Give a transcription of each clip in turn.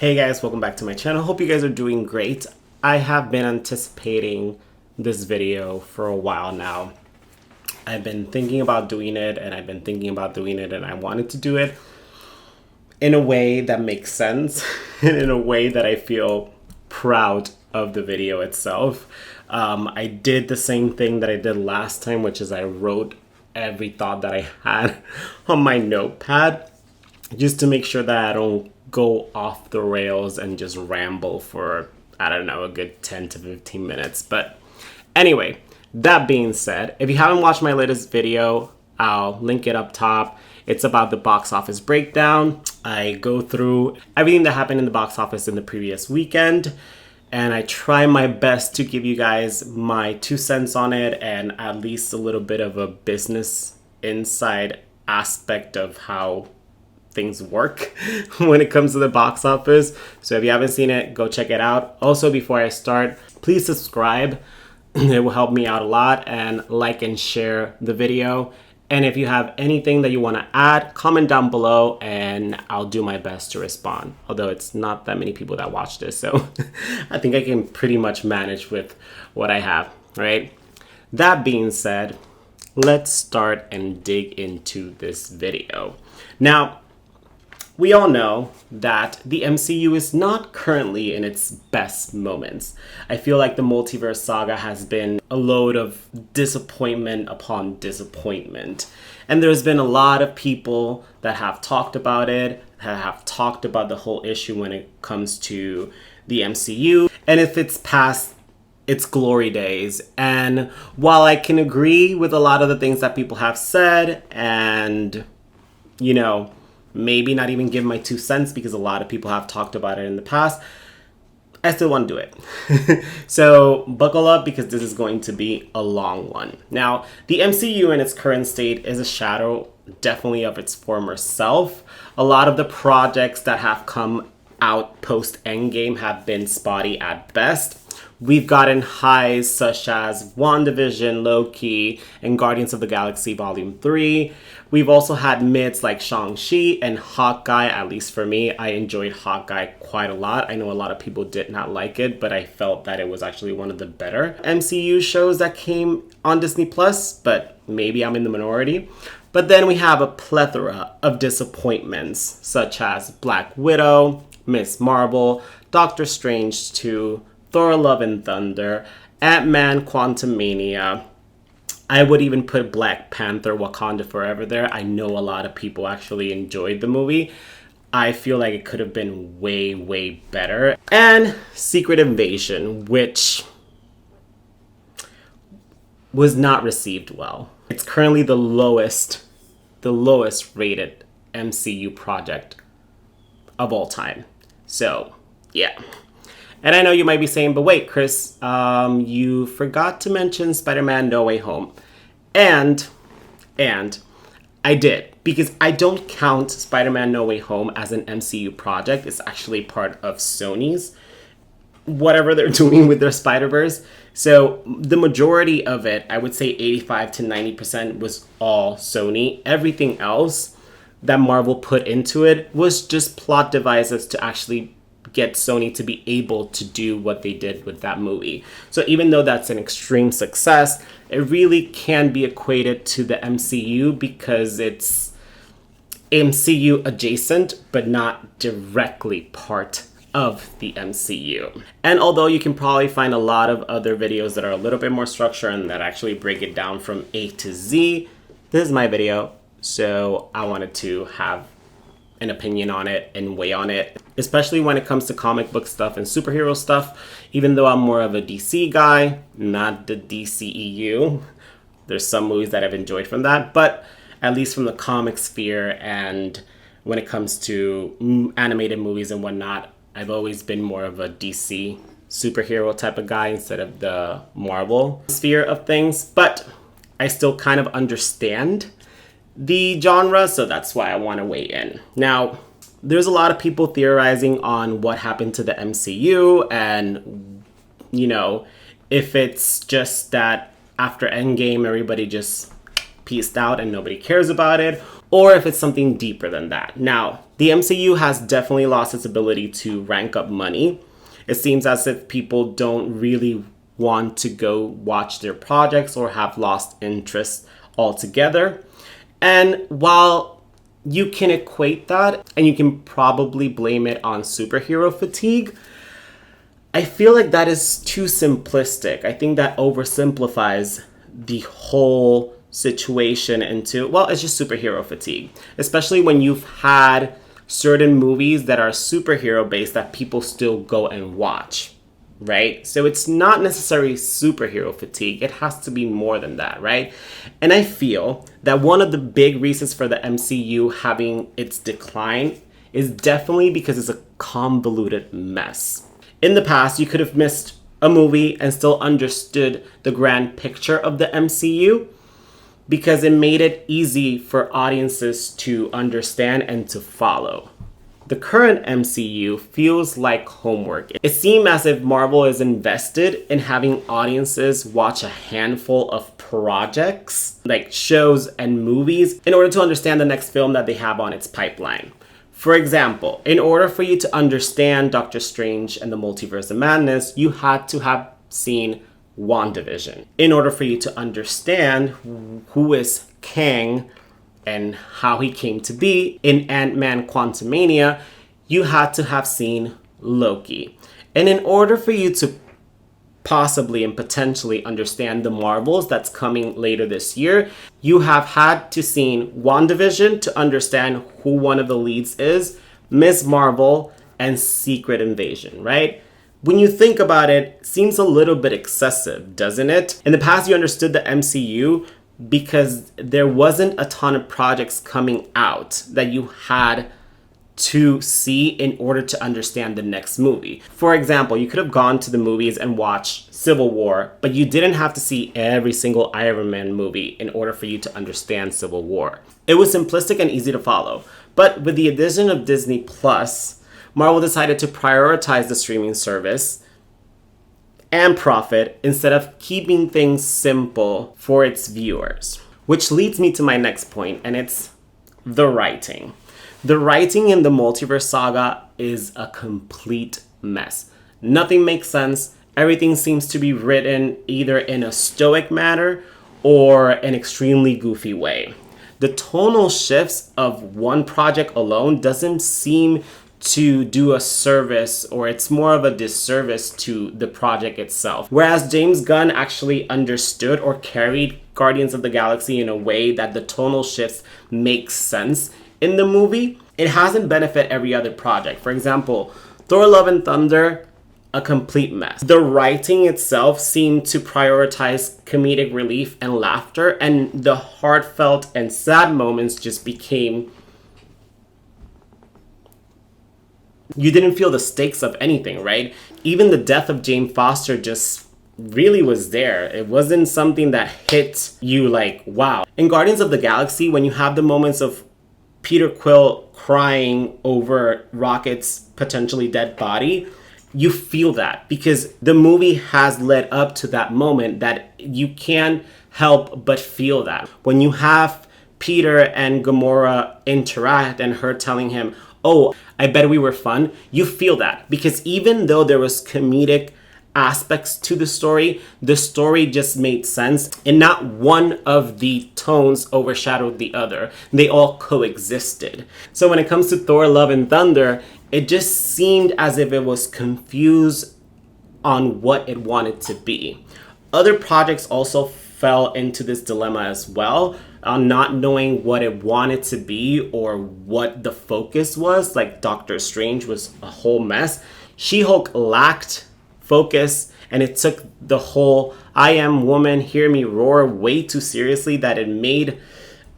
Hey guys, welcome back to my channel. Hope you guys are doing great. I have been anticipating this video for a while now. I've been thinking about doing it and I wanted to do it in a way that makes sense and in a way that I feel proud of the video itself. I did the same thing that I did last time, which is I wrote every thought that I had on my notepad just to make sure that I don't go off the rails and just ramble for, I don't know, a good 10 to 15 minutes. But anyway, that being said, if you haven't watched my latest video, I'll link it up top. It's about the box office breakdown. I go through everything that happened in the box office in the previous weekend, and I try my best to give you guys my 2 cents on it and at least a little bit of a business inside aspect of how things work when it comes to the box office. So if you haven't seen it, go check it out. Also, before I start, please subscribe. It will help me out a lot, and like and share the video. And if you have anything that you want to add, comment down below and I'll do my best to respond. Although it's not that many people that watch this, so I think I can pretty much manage with what I have, right? That being said, let's start and dig into this video. Now, we all know that the MCU is not currently in its best moments. I feel like the multiverse saga has been a load of disappointment upon disappointment. And there's been a lot of people that have talked about it, that have talked about the whole issue when it comes to the MCU, and if it's past its glory days. And while I can agree with a lot of the things that people have said and, you know, maybe not even give my 2 cents because a lot of people have talked about it in the past, I still want to do it. So buckle up because this is going to be a long one. Now, the MCU in its current state is a shadow definitely of its former self. A lot of the projects that have come out post Endgame have been spotty at best. We've gotten highs such as WandaVision, Loki, and Guardians of the Galaxy Volume 3. We've also had mids like Shang-Chi and Hawkeye. At least for me, I enjoyed Hawkeye quite a lot. I know a lot of people did not like it, but I felt that it was actually one of the better MCU shows that came on Disney+, but maybe I'm in the minority. But then we have a plethora of disappointments such as Black Widow, Miss Marvel, Doctor Strange 2, Thor Love and Thunder, Ant-Man Quantumania. I would even put Black Panther Wakanda Forever there. I know a lot of people actually enjoyed the movie. I feel like it could have been way, way better. And Secret Invasion, which was not received well. It's currently the lowest rated MCU project of all time. So, yeah. And I know you might be saying, but wait, Chris, you forgot to mention Spider-Man No Way Home. And I did, because I don't count Spider-Man No Way Home as an MCU project. It's actually part of Sony's, whatever they're doing with their Spider-Verse. So the majority of it, I would say 85 to 90% was all Sony. Everything else that Marvel put into it was just plot devices to actually get Sony to be able to do what they did with that movie. So even though that's an extreme success, it really can be equated to the MCU because it's MCU adjacent, but not directly part of the MCU. And although you can probably find a lot of other videos that are a little bit more structured and that actually break it down from A to Z, this is my video, so I wanted to have an opinion on it and weigh on it, especially when it comes to comic book stuff and superhero stuff. Even though I'm more of a DC guy, not the DCEU. There's some movies that I've enjoyed from that, but at least from the comic sphere and when it comes to animated movies and whatnot, I've always been more of a DC superhero type of guy instead of the Marvel sphere of things. But I still kind of understand the genre, so that's why I want to weigh in. Now, there's a lot of people theorizing on what happened to the MCU and, you know, if it's just that after Endgame everybody just pieced out and nobody cares about it, or if it's something deeper than that. Now, The MCU has definitely lost its ability to rank up money. It seems as if people don't really want to go watch their projects or have lost interest altogether. And while you can equate that and you can probably blame it on superhero fatigue, I feel like that is too simplistic. I think that oversimplifies the whole situation into, well, it's just superhero fatigue, especially when you've had certain movies that are superhero based that people still go and watch, right? So it's not necessarily superhero fatigue. It has to be more than that, right? And I feel that one of the big reasons for the MCU having its decline is definitely because it's a convoluted mess. In the past, you could have missed a movie and still understood the grand picture of the MCU because it made it easy for audiences to understand and to follow. The current MCU feels like homework. It seems as if Marvel is invested in having audiences watch a handful of projects, like shows and movies, in order to understand the next film that they have on its pipeline. For example, in order for you to understand Doctor Strange and the Multiverse of Madness, you had to have seen WandaVision. In order for you to understand who is Kang and how he came to be in Ant-Man Quantumania, you had to have seen Loki. And in order for you to possibly and potentially understand the Marvels that's coming later this year, you have had to seen WandaVision to understand who one of the leads is, Ms. Marvel, and Secret Invasion, right? When you think about it, it seems a little bit excessive, doesn't it? In the past, you understood the MCU because there wasn't a ton of projects coming out that you had to see in order to understand the next movie. For example, you could have gone to the movies and watched Civil War, but you didn't have to see every single Iron Man movie in order for you to understand Civil War. It was simplistic and easy to follow. But with the addition of Disney Plus, Marvel decided to prioritize the streaming service and profit instead of keeping things simple for its viewers. Which leads me to my next point, and it's the writing. The writing in the Multiverse Saga is a complete mess. Nothing makes sense. Everything seems to be written either in a stoic manner or an extremely goofy way. The tonal shifts of one project alone doesn't seem to do a service, or it's more of a disservice to the project itself. Whereas James Gunn actually understood or carried Guardians of the Galaxy in a way that the tonal shifts make sense in the movie, it hasn't benefited every other project. For example, Thor Love and Thunder, a complete mess. The writing itself seemed to prioritize comedic relief and laughter, and the heartfelt and sad moments just became... You didn't feel the stakes of anything, right? Even the death of Jane Foster just really was there. It wasn't something that hit you like, wow. In Guardians of the Galaxy, when you have the moments of Peter Quill crying over Rocket's potentially dead body, you feel that because the movie has led up to that moment that you can't help but feel that. When you have Peter and Gamora interact and her telling him, oh, I bet we were fun, you feel that. Because even though there was comedic aspects to the story just made sense, and not one of the tones overshadowed the other. They all coexisted. So when it comes to Thor Love and Thunder, it just seemed as if it was confused on what it wanted to be. Other projects also fell into this dilemma as well, on not knowing what it wanted to be or what the focus was. Like Doctor Strange was a whole mess. She-Hulk lacked focus, and it took the whole I am woman, hear me roar way too seriously that it made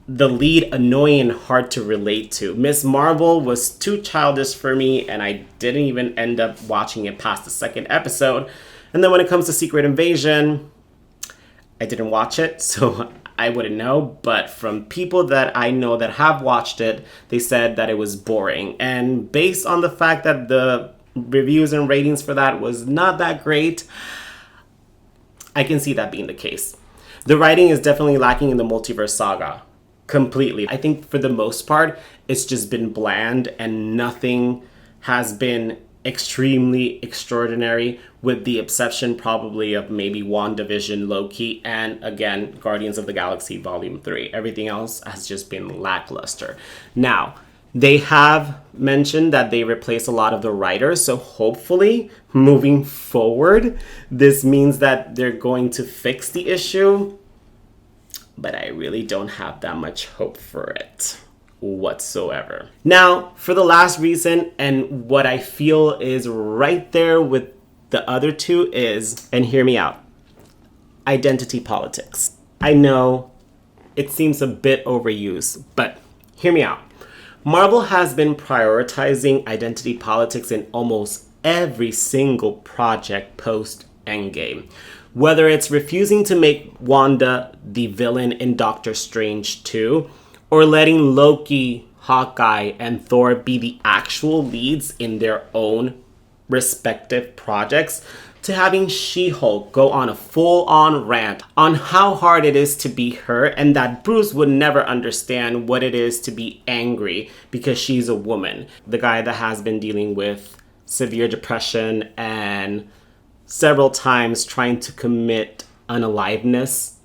the lead annoying and hard to relate to. Ms. Marvel was too childish for me, and I didn't even end up watching it past the second episode. And then when it comes to Secret Invasion, I didn't watch it, so I wouldn't know, but from people that I know that have watched it, they said that it was boring. And based on the fact that the reviews and ratings for that was not that great, I can see that being the case. The writing is definitely lacking in the Multiverse Saga. completely. I think for the most part, it's just been bland and nothing has been extremely extraordinary, with the exception probably of maybe WandaVision, Loki, and again, Guardians of the Galaxy Volume 3. Everything else has just been lackluster. Now, they have mentioned that they replace a lot of the writers, so hopefully, moving forward, this means that they're going to fix the issue, but I really don't have that much hope for it whatsoever. Now, for the last reason, and what I feel is right there with the other two is, and hear me out, identity politics. I know it seems a bit overused, but hear me out. Marvel has been prioritizing identity politics in almost every single project post Endgame. Whether it's refusing to make Wanda the villain in Doctor Strange 2, or letting Loki, Hawkeye, and Thor be the actual leads in their own respective projects, to having She-Hulk go on a full-on rant on how hard it is to be her and that Bruce would never understand what it is to be angry because she's a woman. The guy that has been dealing with severe depression and several times trying to commit unaliveness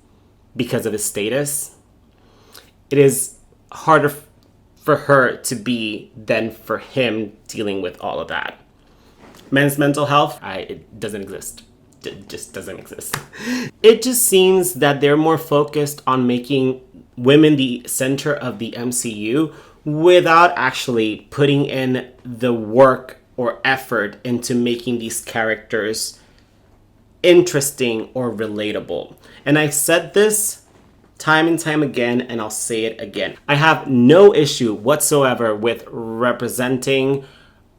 because of his status. It is harder for her to be than for him dealing with all of that. Men's mental health, it doesn't exist. It just doesn't exist. It just seems that they're more focused on making women the center of the MCU without actually putting in the work or effort into making these characters interesting or relatable. And I've said this time and time again, and I'll say it again. I have no issue whatsoever with representing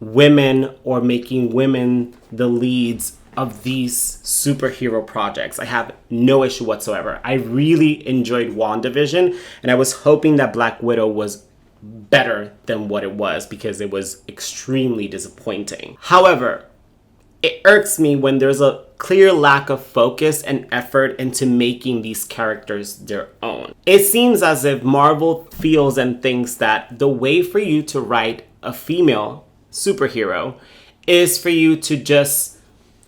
women or making women the leads of these superhero projects. I have no issue whatsoever. I really enjoyed WandaVision, and I was hoping that Black Widow was better than what it was because it was extremely disappointing. However, it irks me when there's a clear lack of focus and effort into making these characters their own. It seems as if Marvel feels and thinks that the way for you to write a female superhero is for you to just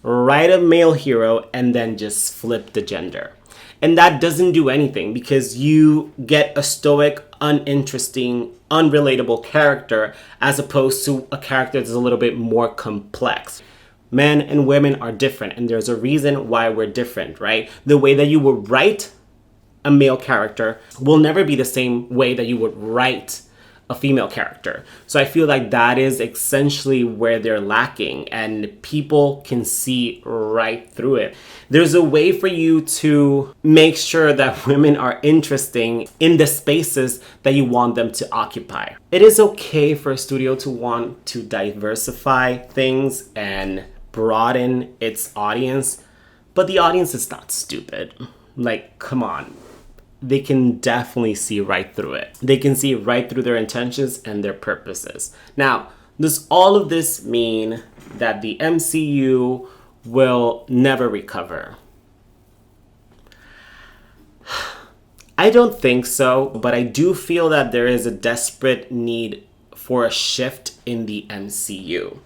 write a male hero and then just flip the gender. And that doesn't do anything because you get a stoic, uninteresting, unrelatable character as opposed to a character that's a little bit more complex. Men and women are different, and there's a reason why we're different, right? The way that you would write a male character will never be the same way that you would write a female character. So I feel like that is essentially where they're lacking, and people can see right through it. There's a way for you to make sure that women are interesting in the spaces that you want them to occupy. It is okay for a studio to want to diversify things and broaden its audience, but the audience is not stupid. Like, come on. They can definitely see right through it. They can see right through their intentions and their purposes. Now, does all of this mean that the MCU will never recover? I don't think so, but I do feel that there is a desperate need for a shift in the MCU.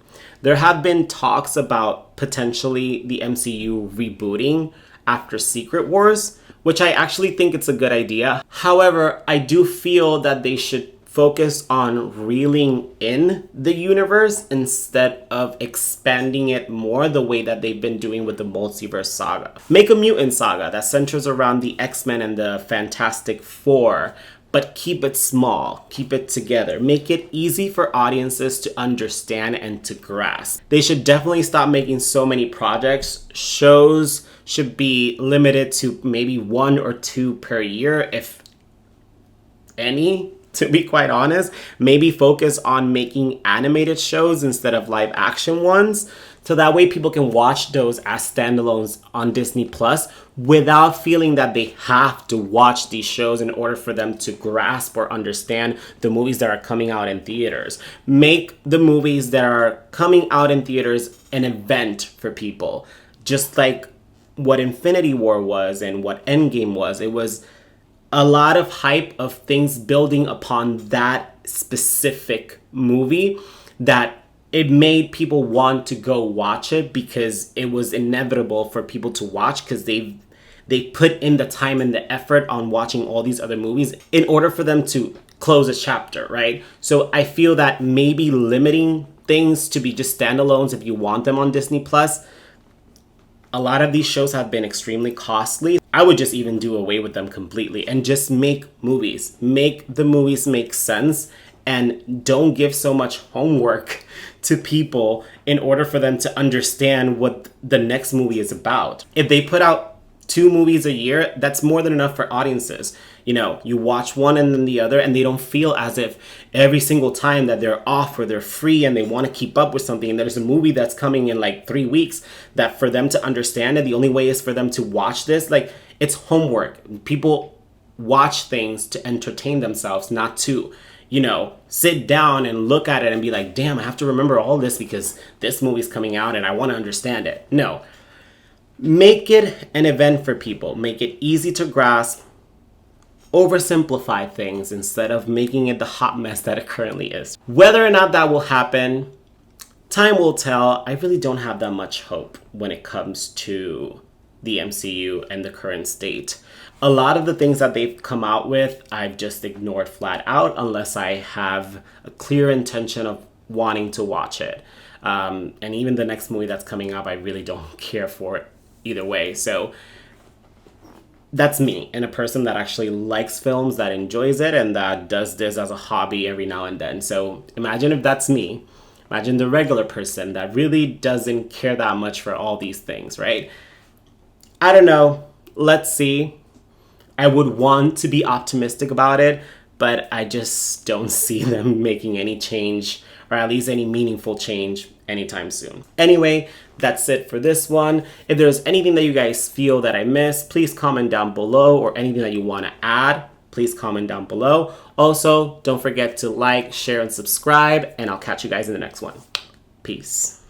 There have been talks about potentially the MCU rebooting after Secret Wars, which I actually think it's a good idea. However, I do feel that they should focus on reeling in the universe instead of expanding it more the way that they've been doing with the Multiverse Saga. Make a mutant saga that centers around the X-Men and the Fantastic Four, but keep it small, keep it together. Make it easy for audiences to understand and to grasp. They should definitely stop making so many projects. Shows should be limited to maybe 1 or 2 per year, if any, to be quite honest. Maybe focus on making animated shows instead of live action ones, so that way people can watch those as standalones on Disney Plus without feeling that they have to watch these shows in order for them to grasp or understand the movies that are coming out in theaters. Make the movies that are coming out in theaters an event for people, just like what Infinity War was and what Endgame was. It was a lot of hype of things building upon that specific movie that it made people want to go watch it because it was inevitable for people to watch because they put in the time and the effort on watching all these other movies in order for them to close a chapter, right? So I feel that maybe limiting things to be just standalones if you want them on Disney Plus. A lot of these shows have been extremely costly. I would just even do away with them completely and just make movies. Make the movies make sense and don't give so much homework to people in order for them to understand what the next movie is about. If they put out 2 movies a year, that's more than enough for audiences. You know, you watch one and then the other, and they don't feel as if every single time that they're off or they're free and they want to keep up with something, and there's a movie that's coming in like 3 weeks, that for them to understand it, the only way is for them to watch this. Like, it's homework. People watch things to entertain themselves, not to, you know, sit down and look at it and be like, damn, I have to remember all this because this movie's coming out and I want to understand it. No. Make it an event for people. Make it easy to grasp. Oversimplify things instead of making it the hot mess that it currently is. Whether or not that will happen, time will tell. I really don't have that much hope when it comes to the MCU and the current state. A lot of the things that they've come out with, I've just ignored flat out unless I have a clear intention of wanting to watch it. And even the next movie that's coming up, I really don't care for it either way. So that's me, and a person that actually likes films, that enjoys it, and that does this as a hobby every now and then. So imagine if that's me. Imagine the regular person that really doesn't care that much for all these things, right? I don't know. Let's see. I would want to be optimistic about it, but I just don't see them making any change, or at least any meaningful change anytime soon. Anyway, that's it for this one. If there's anything that you guys feel that I missed, please comment down below, or anything that you want to add, please comment down below. Also, don't forget to like, share, and subscribe, and I'll catch you guys in the next one. Peace.